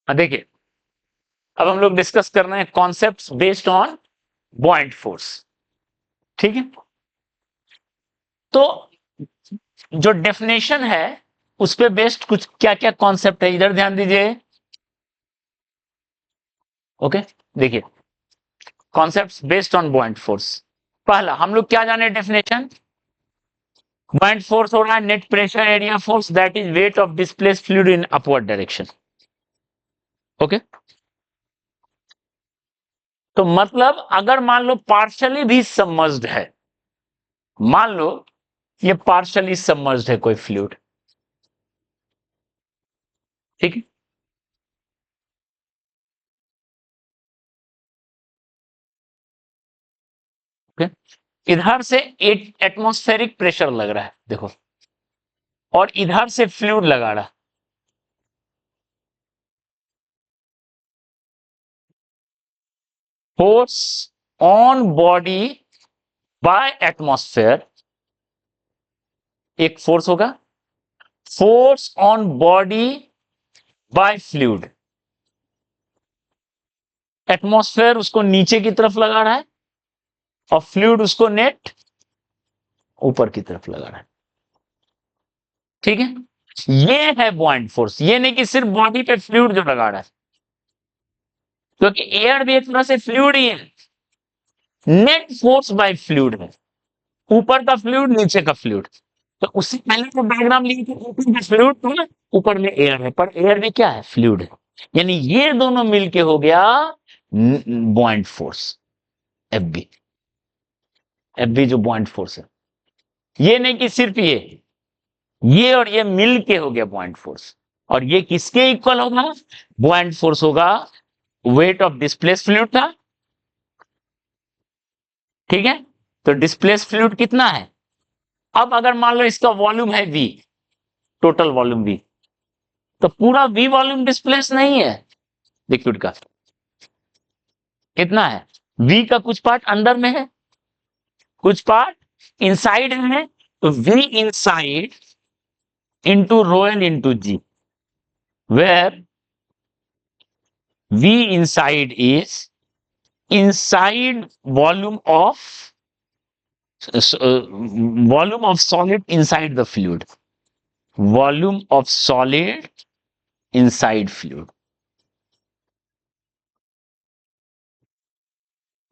देखिए, अब हम लोग डिस्कस कर रहे हैं कॉन्सेप्ट्स बेस्ड ऑन बॉइंट फोर्स। ठीक है, तो जो डेफिनेशन है उस पे बेस्ड कुछ क्या क्या कॉन्सेप्ट है, इधर ध्यान दीजिए। ओके, देखिए, कॉन्सेप्ट्स बेस्ड ऑन बॉइंट फोर्स। पहला हम लोग क्या जाने डेफिनेशन, बॉइंट फोर्स हो रहा है net pressure area force that is weight of displaced fluid in upward direction. Okay, तो मतलब अगर मान लो पार्शियली भी सबमर्ज्ड है, मान लो ये पार्शियली सबमर्ज्ड है कोई फ्लूइड, ठीक है, ओके, इधर से एटमॉस्फेरिक प्रेशर लग रहा है देखो, और इधर से फ्लूइड लगा रहा है। Force on body by atmosphere एक फोर्स होगा, force on body by fluid, atmosphere उसको नीचे की तरफ लगा रहा है और फ्लूइड उसको नेट ऊपर की तरफ लगा रहा है। ठीक है, ये है बॉइंट फोर्स, ये नहीं कि सिर्फ बॉडी पे फ्लूइड जो लगा रहा है, क्योंकि एयर भी एक तरह से फ्लूइड ही है। नेट फोर्स बाय फ्लूइड है, ऊपर का फ्लूइड नीचे का फ्लूइड। तो उससे पहले तो डायग्राम लिए थे, ऊपर में फ्लूइड था, ऊपर में एयर है, पर एयर भी क्या है, फ्लूइड है। यानी ये दोनों मिलके हो गया buoyant force, F B. F B जो बॉइंट फोर्स है, ये नहीं कि सिर्फ ये और ये मिल के हो गया पॉइंट फोर्स। और ये किसके इक्वल होगा, पॉइंट फोर्स होगा वेट ऑफ डिस्प्लेस फ्लूइड था। ठीक है, तो डिस्प्लेस फ्लूइड कितना है, अब अगर मान लो इसका वॉल्यूम है वी, टोटल वॉल्यूम वी, तो पूरा वी वॉल्यूम डिस्प्लेस नहीं है लिक्विड का, कितना है, वी का कुछ पार्ट अंदर में है, कुछ पार्ट इनसाइड है, तो V inside into rho L into g, where V inside is inside volume of volume of solid inside the fluid, volume of solid inside fluid,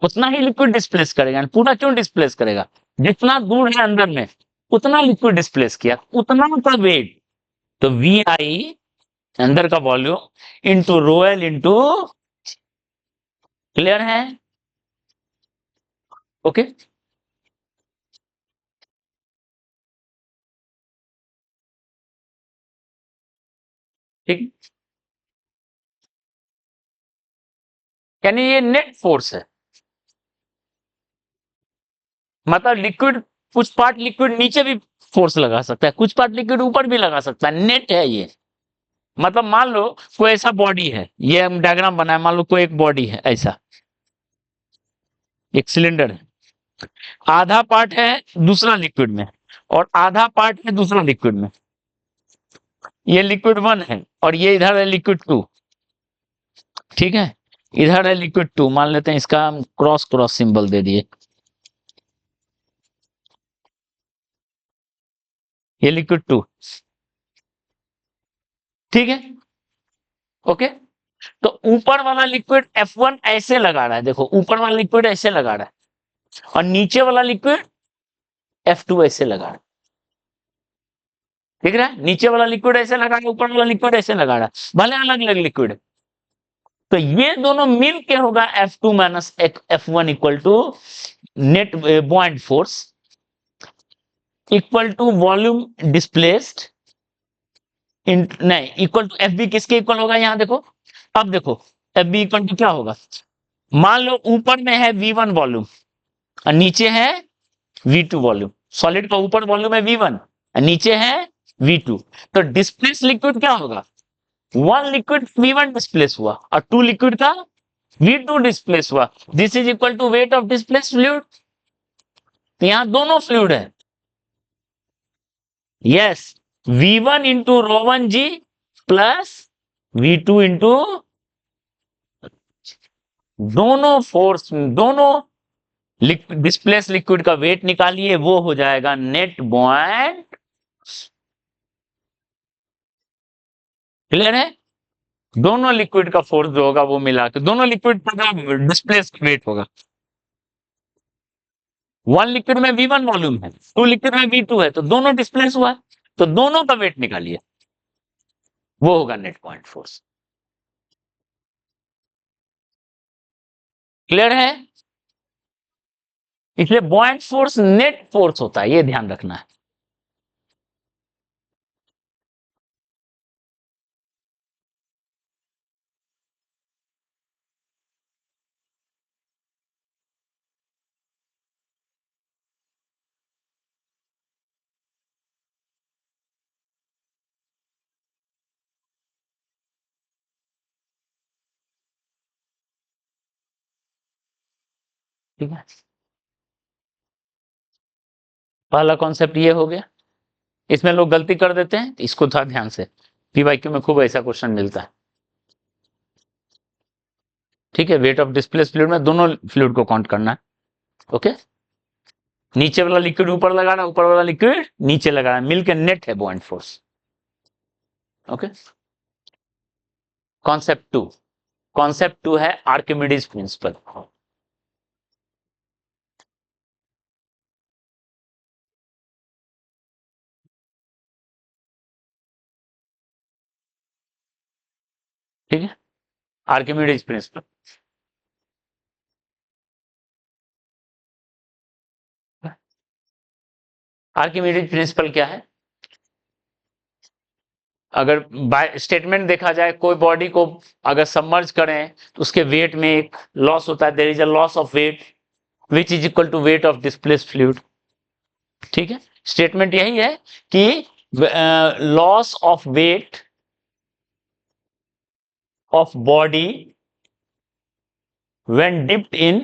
उतना ही लिक्विड डिस्प्लेस करेगा। पूरा क्यों डिस्प्लेस करेगा, जितना दूर है अंदर में उतना लिक्विड डिस्प्लेस किया, उतना का वेट, तो वी आई अंदर का volume into rho L into, clear है, ओके। ठीक, यानी ये नेट फोर्स है, मतलब लिक्विड, कुछ पार्ट लिक्विड नीचे भी फोर्स लगा सकता है, कुछ पार्ट लिक्विड ऊपर भी लगा सकता है, नेट है ये। मतलब मान लो कोई ऐसा बॉडी है, ये हम डायग्राम बनाए, मान लो कोई एक बॉडी है ऐसा, एक सिलेंडर है, आधा पार्ट है दूसरा लिक्विड में और आधा पार्ट है दूसरा लिक्विड में, ये लिक्विड वन है और ये इधर है लिक्विड टू। ठीक है, इधर है लिक्विड टू, मान लेते हैं इसका हम क्रॉस क्रॉस सिंबल दे दिए, ये लिक्विड टू, ठीक है, ओके। तो ऊपर वाला लिक्विड F1 ऐसे लगा रहा है, देखो ऊपर वाला लिक्विड ऐसे लगा रहा है और नीचे वाला लिक्विड F2 ऐसे लगा रहा है, ठीक है, नीचे वाला लिक्विड ऐसे लगा रहा है, ऊपर वाला लिक्विड ऐसे लगा रहा है, भले अलग अलग लिक्विड है। तो ये दोनों मिल के होगा F2 minus F1 equal to net buoyant force equal to volume displaced, नहीं इक्वल टू एफ बी, किसके इक्वल होगा, यहां देखो, अब देखो एफ बी इक्वल टू क्या होगा, मान लो ऊपर में है V1 वॉल्यूम और नीचे है V2 वॉल्यूम, सॉलिड का ऊपर वॉल्यूम है V1 और नीचे है V2, तो डिस्प्लेस लिक्विड क्या होगा, वन लिक्विड V1 डिस्प्लेस हुआ और टू लिक्विड का V2 डिस्प्लेस हुआ, this is equal to weight of displace fluid. तो यहां दोनों फ्लूइड है, yes, V1 into rho one g plus V2 into दोनों फोर्स, दोनों डिस्प्लेस लिक्विड का वेट निकालिए, वो हो जाएगा नेट बॉयंट। क्लियर है? दोनों लिक्विड का फोर्स जो होगा वो मिला के दोनों लिक्विड का डिस्प्लेस वेट होगा। वन लिक्विड में V1 वॉल्यूम है, टू लिक्विड में V2 है, तो दोनों डिस्प्लेस हुआ है, तो दोनों का वेट निकालिए, वो होगा नेट बॉयंट फोर्स। क्लियर है? इसलिए बॉयंट फोर्स नेट फोर्स होता है, ये ध्यान रखना है। ठीक है, पहला कॉन्सेप्ट ये हो गया। इसमें लोग गलती कर देते हैं, इसको थोड़ा ध्यान से, पीवाईक्यू में खूब ऐसा क्वेश्चन मिलता है। ठीक है, वेट ऑफ डिस्प्लेस फ्लूइड में दोनों फ्लूइड को काउंट करना है। ओके, नीचे वाला लिक्विड ऊपर लगाना, ऊपर वाला लिक्विड नीचे लगाना, मिलकर नेट है buoyant force. Okay, concept two, concept two है आर्किमिडीज प्रिंसिपल। ठीक है, आर्किमिडीज प्रिंसिपल। आर्किमिडीज प्रिंसिपल क्या है? अगर बाय स्टेटमेंट देखा जाए, कोई बॉडी को अगर सबमर्ज करें तो उसके वेट में एक लॉस होता है, there is a loss of weight which is equal to weight of displaced fluid. ठीक है, स्टेटमेंट यही है कि loss of weight of body when dipped in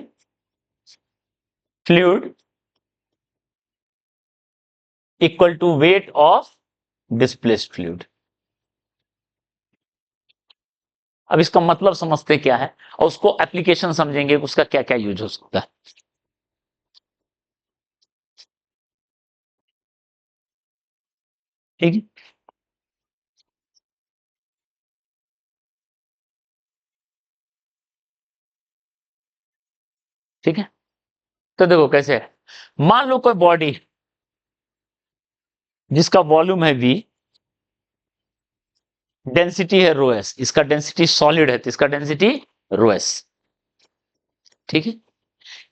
fluid equal to weight of displaced fluid. अब इसका मतलब समझते क्या है और उसको एप्लीकेशन समझेंगे, उसका क्या क्या यूज हो सकता है। ठीक है, ठीक है, तो देखो कैसे है। मान लो कोई बॉडी जिसका वॉल्यूम है V, डेंसिटी है रो एस, इसका डेंसिटी सॉलिड है तो इसका डेंसिटी रो एस। ठीक है,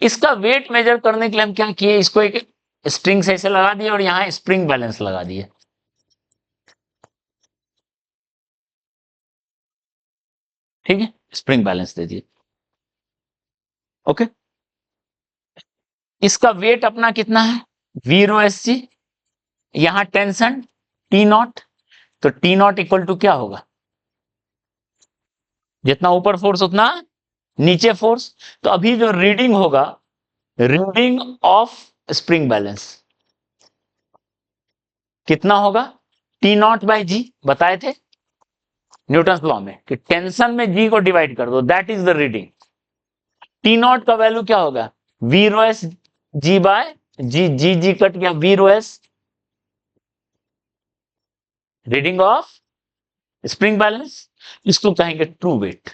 इसका वेट मेजर करने के लिए हम क्या किए, इसको एक स्ट्रिंग से ऐसे लगा दिए और यहां स्प्रिंग बैलेंस लगा दिए। ठीक है, स्प्रिंग बैलेंस दे दिए। ओके, इसका वेट अपना कितना है, वी रो एस जी, यहां टेंशन टी नॉट, तो टी नॉट इक्वल टू क्या होगा, जितना ऊपर फोर्स उतना नीचे फोर्स। तो अभी जो रीडिंग होगा, रीडिंग ऑफ स्प्रिंग बैलेंस कितना होगा, टी नॉट बाई जी, बताए थे न्यूटन लॉ में कि टेंशन में जी को डिवाइड कर दो, that is the reading. T naught का वैल्यू क्या होगा, V rho s g by g, g g cut गया, V rho s reading of spring balance, इसको कहेंगे ट्रू वेट।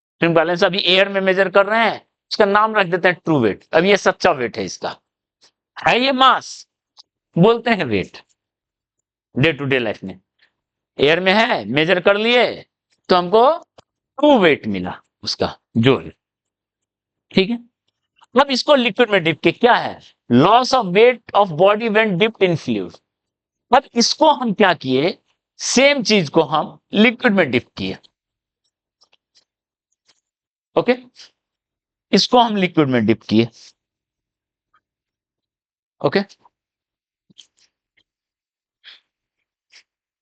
स्प्रिंग बैलेंस अभी एयर में मेजर कर रहे हैं, इसका नाम रख देते हैं ट्रू वेट। अब ये सच्चा वेट है इसका, है ये मास, बोलते हैं weight day to day life में। एयर में है, मेजर कर लिए तो हमको ट्रू वेट मिला उसका जो है। ठीक है, अब इसको लिक्विड में डिप के क्या है, loss of weight of body when dipped in fluid. अब इसको हम क्या किए, सेम चीज को हम लिक्विड में डिप किए। ओके, इसको हम लिक्विड में डिप किए। ओके,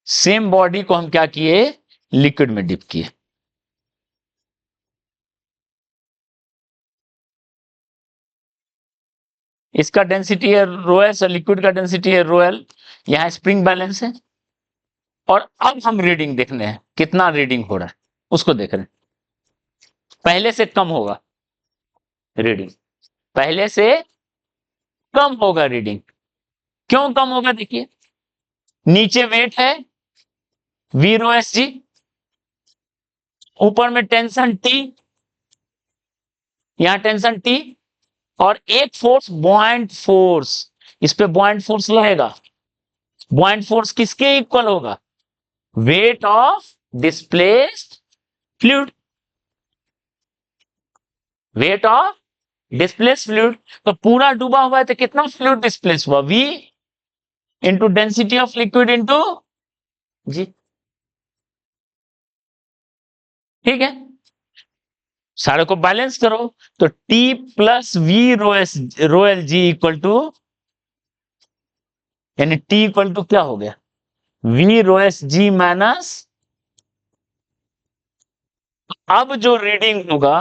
सेम बॉडी को हम क्या किए, लिक्विड में डिप किए। इसका डेंसिटी है रो एस और लिक्विड का डेंसिटी है रो एल, यहां स्प्रिंग बैलेंस है। और अब हम रीडिंग देखने हैं कितना रीडिंग हो रहा है, उसको देख रहे हैं। पहले से कम होगा रीडिंग, पहले से कम होगा रीडिंग। क्यों कम होगा? देखिए, नीचे वेट है वी रो एस जी, ऊपर में टेंशन टी, यहां टेंशन टी, और एक फोर्स बॉइंट फोर्स, इस पे बॉइंट फोर्स लगेगा। बॉइंट फोर्स किसके इक्वल होगा? Weight of displaced fluid, weight of displace fluid. तो पूरा डूबा हुआ है तो कितना फ्लूइड डिस्प्लेस हुआ? V into density of liquid into g. ठीक है, सारे को बैलेंस करो तो T plus V rho l g equal to, यानी T इक्वल टू क्या हो गया? V rho s g minus, अब जो रीडिंग होगा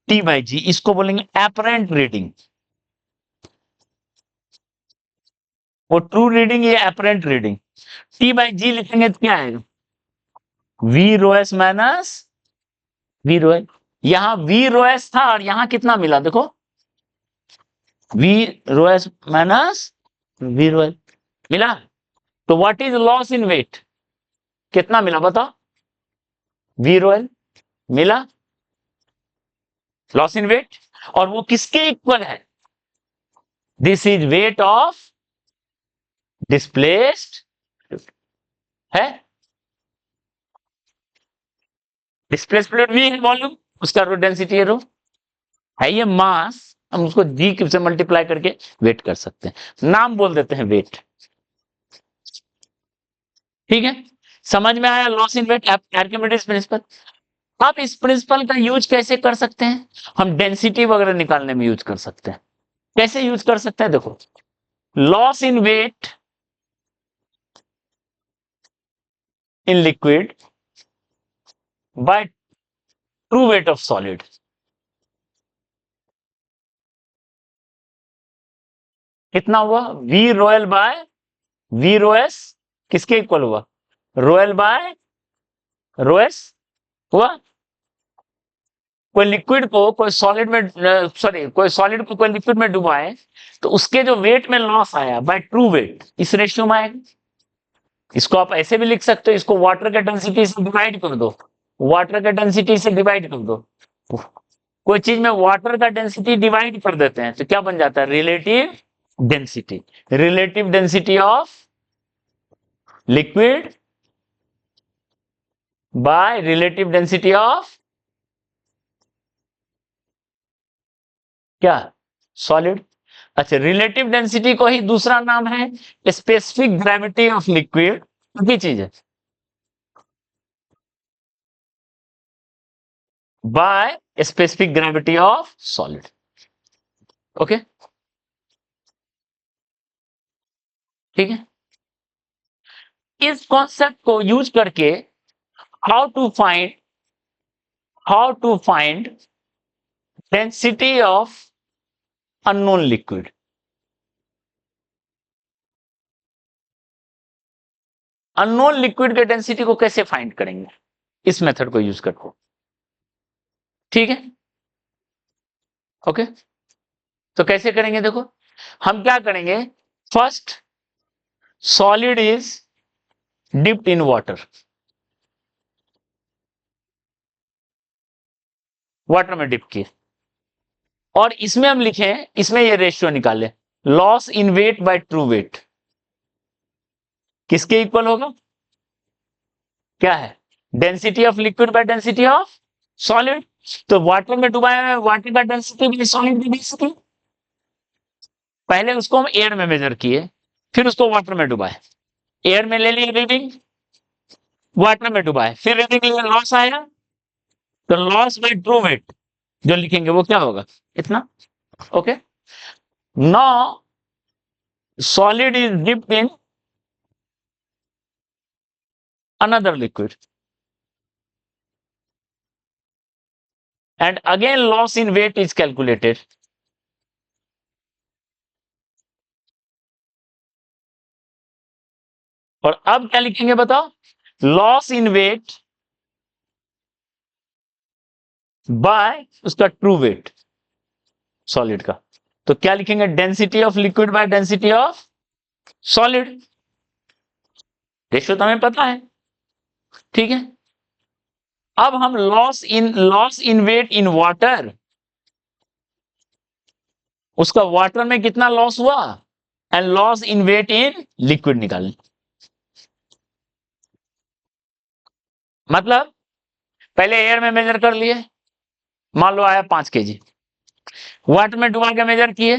T बाई जी, इसको बोलेंगे एपरेंट रीडिंग। वो ट्रू रीडिंग, ये apparent reading. T by g लिखेंगे तो क्या आएगा? V rho S minus V rho L. यहां वी रो एस था और यहां कितना मिला देखो, V rho S minus V rho L मिला। तो what is loss in weight? कितना मिला बताओ? वी रो एल मिला, लॉस इन वेट। और वो किसके इक्वल है? This is weight of displaced है, डिस्प्लेस फ्लूइड वी है वॉल्यूम, उसका रो डेंसिटी है रो, है ये मास, हम उसको जी से मल्टीप्लाई करके वेट कर सकते हैं, नाम बोल देते हैं वेट। ठीक है, समझ में आया loss in weight, Archimedes principle. आप इस प्रिंसिपल का यूज कैसे कर सकते हैं? हम डेंसिटी वगैरह निकालने में यूज कर सकते हैं। कैसे यूज कर सकते हैं? देखो, loss in weight in liquid by true weight of solid. कितना हुआ? V rho L by V rho S किसके इक्वल हुआ? रोयल बाय रो एस हुआ। कोई लिक्विड को कोई सॉलिड में, सॉरी, कोई सॉलिड को कोई लिक्विड में डुबाए तो उसके जो वेट में लॉस आया बाय ट्रू वेट, इस रेशियो में आएगा। इसको आप ऐसे भी लिख सकते हो, इसको वाटर के डेंसिटी से डिवाइड कर दो, वाटर के डेंसिटी से डिवाइड कर दो। कोई चीज में वाटर का डेंसिटी डिवाइड कर देते हैं तो क्या बन जाता है? Relative density. Relative density of liquid by relative density of क्या? सॉलिड। अच्छा, रिलेटिव डेंसिटी को ही दूसरा नाम है स्पेसिफिक ग्रेविटी ऑफ लिक्विड, की चीज है, by specific gravity of solid. Okay, ठीक है। इस कॉन्सेप्ट को यूज करके how to find density of unknown liquid. Unknown liquid के डेंसिटी को कैसे फाइंड करेंगे? इस मेथड को यूज करके। ठीक है, ओके। तो कैसे करेंगे देखो, हम क्या करेंगे? First, solid is dipped in water, water में डिप किए, और इसमें हम लिखें, इसमें ये रेशियो निकाले, loss in weight by true weight किसके इक्वल होगा? क्या है? Density of liquid by density of solid. तो वाटर में डुबाया है, वाटर का डेंसिटी बाय सॉलिड की डेंसिटी। पहले उसको हम एयर में मेजर किए, फिर उसको वाटर में डुबाए, एयर में ले लिए रीडिंग, वाटर में डुबाए, फिर रीडिंग लिए, लॉस आया, तो लॉस बाय ट्रू वेट जो लिखेंगे वो क्या होगा? इतना। Okay, now solid is dipped in another liquid and again loss in weight is calculated. और अब क्या लिखेंगे बताओ? लॉस इन वेट बाय उसका ट्रू वेट सॉलिड का। तो क्या लिखेंगे? Density of liquid by density of solid. Ratio तो हमें पता है, ठीक है। अब हम loss in weight in water, उसका वाटर में कितना लॉस हुआ, and loss in weight in liquid निकालें। मतलब पहले एयर में मेजर कर लिए, मान लो आया 5 kg, वाटर में डुबा के मेजर किए,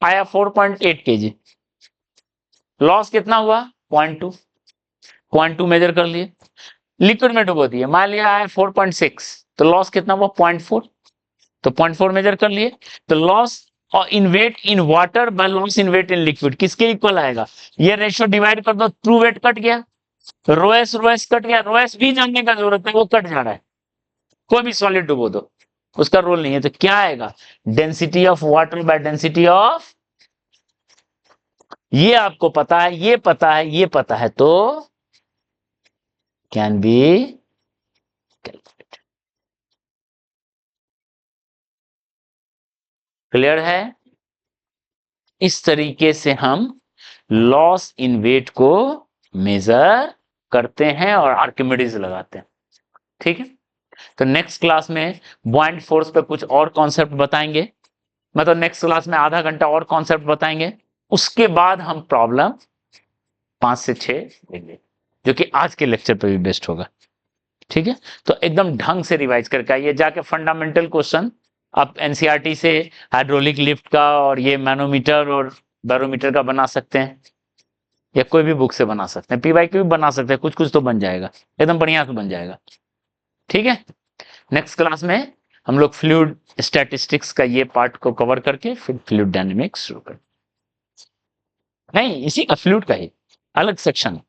आया 4.8 kg, लॉस कितना हुआ? 0.2, 0.2 मेजर कर लिए। लिक्विड में डुबो दिए, मान लिया आया 4.6, तो लॉस कितना हुआ? 0.4, तो 0.4 मेजर कर लिए। तो लॉस और in weight in water by loss in weight in liquid किसके इक्वल आएगा? ये रेशियो डिवाइड कर दो, ट्रू वेट कट गया, रोएस रोएस कट गया, रोएस भी जानने का जरूरत है, वो कट जा रहा है। कोई भी सॉलिड डुबो दो, उसका रोल नहीं है। तो क्या आएगा? Density of water bye density of, ये आपको पता है, ये पता है, ये पता है, तो कैन बी कैलकुलेटेड। क्लियर है? इस तरीके से हम लॉस इन वेट को मेजर करते हैं और आर्किमिडीज लगाते हैं, ठीक है। तो नेक्स्ट क्लास में बॉइंट फोर्स पे कुछ और कॉन्सेप्ट बताएंगे, मतलब नेक्स्ट क्लास में आधा घंटा और कॉन्सेप्ट बताएंगे। उसके बाद हम प्रॉब्लम 5 से 6 देंगे, जो कि आज के लेक्चर पे भी बेस्ट होगा, ठीक है। तो एकदम ढंग से रिवाइज करके आइए, जाके फंडामेंटल क्वेश्चन आप एनसीईआरटी से हाइड्रोलिक लिफ्ट का और ये मैनोमीटर और बैरोमीटर का बना सकते हैं, या कोई भी बुक से बना सकते हैं, पीवाई की भी बना सकते हैं, कुछ कुछ तो बन जाएगा, एकदम बढ़िया से बन जाएगा, ठीक है। नेक्स्ट क्लास में हम लोग फ्लूइड स्टैटिस्टिक्स का ये पार्ट को कवर करके फिर फ्लूइड डायनेमिक्स शुरू करें। नहीं, इसी का फ्लूइड का ही अलग सेक्शन,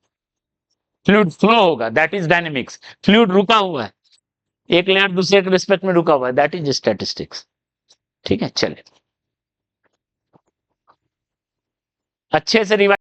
फ्लूइड फ्लो होगा, दैट इज डायनेमिक्स। फ्लूइड रुका हुआ है, एक लेयर दूसरे के रिस्पेक्ट में रुका हुआ है, दैट इज स्टैटिस्टिक्स, ठीक है। चलिए अच्छे से रिवाइज